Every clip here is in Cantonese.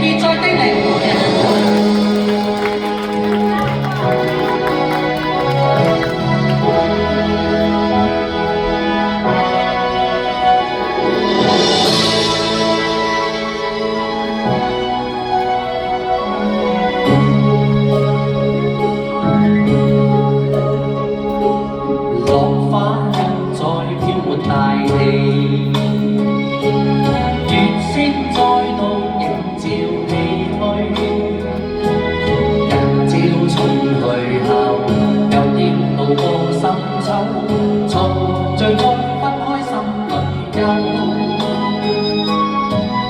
別再叮嚀。落花仍在飄滿大地，月星再度映照唏噓。日照重去後，又要路過深秋，重聚再分開心裏憂。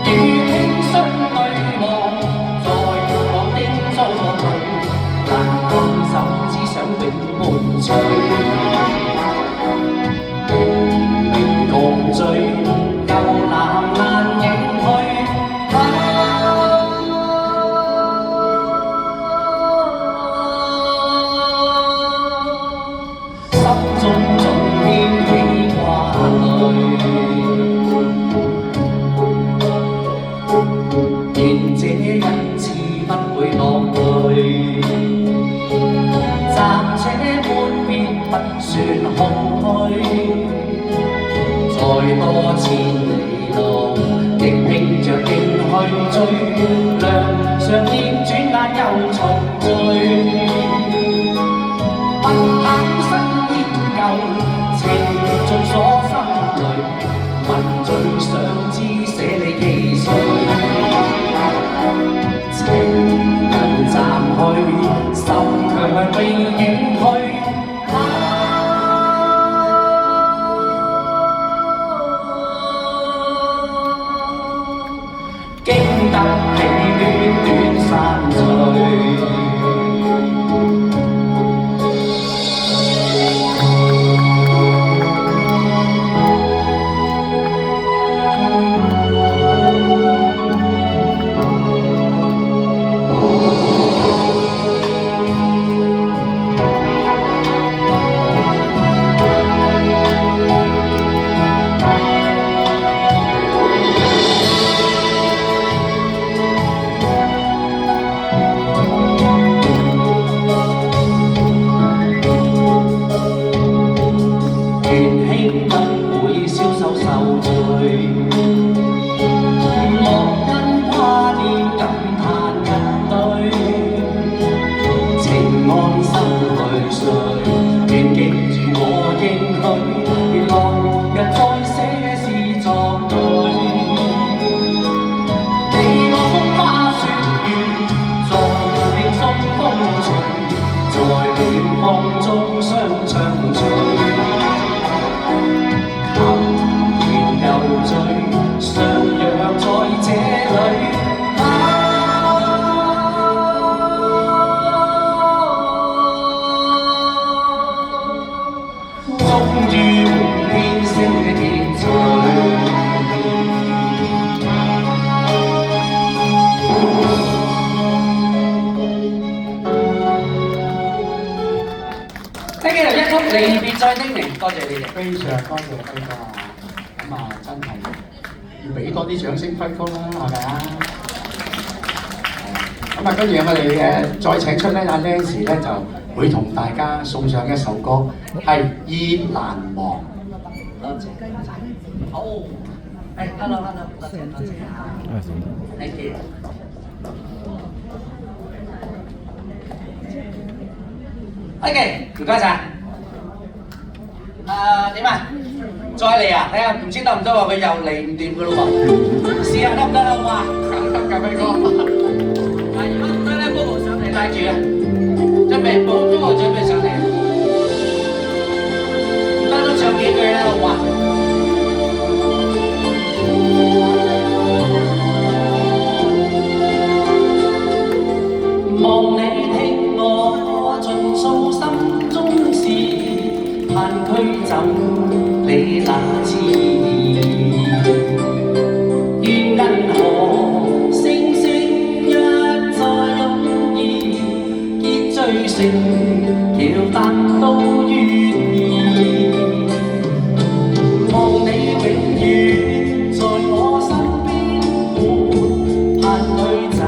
與輕相對望，在我的遭遇，難放手，只想永無趣。共醉，又難應去。心中總掀起掛慮，願這一次不會落淚。暫且半別不算空虛。再多千里路，亦拼着勁去追，良常念轉眼又重聚。不肯新煙舊，情盡鎖心裏，問最想知捨你幾歲？情人暫去，心卻被影去。經得起短短散聚。離別再叮嚀，多謝你哋，非常多謝輝哥啊！咁啊，真係要俾多啲掌聲輝哥啦，係咪啊？咁啊，跟住我哋再請出咧阿 Nancy 咧，就會同大家送上一首歌，係《意難忘》。多謝。好，係 ，hello， 多謝多謝。Thank you。OK， 唔該晒。點啊？再嚟啊！睇下唔知得唔得喎？佢又嚟唔掂噶咯喎！試下得唔得啦？好嘛？梗得㗎，輝哥。嗱，如果唔得咧，Bobo上嚟帶住啊！準備，Bobo準備上嚟。唔得都唱幾句啦，好嘛？望你聽我盡訴心中事，盼驅走你那痴意。願銀河星星一再湧現，結聚成橋達到願意。望你永遠在我身邊，盼驅走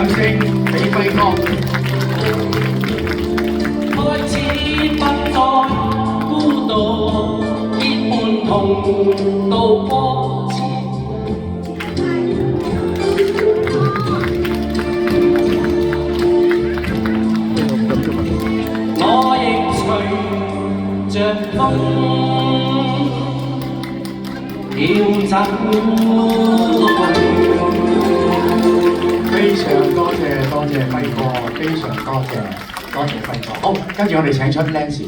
掌聲俾輝哥。開始不再孤獨，結伴同渡波折。我亦隨着風飄走。非常多謝輝哥，非常多謝輝哥。好，跟住我哋請出 Nancy。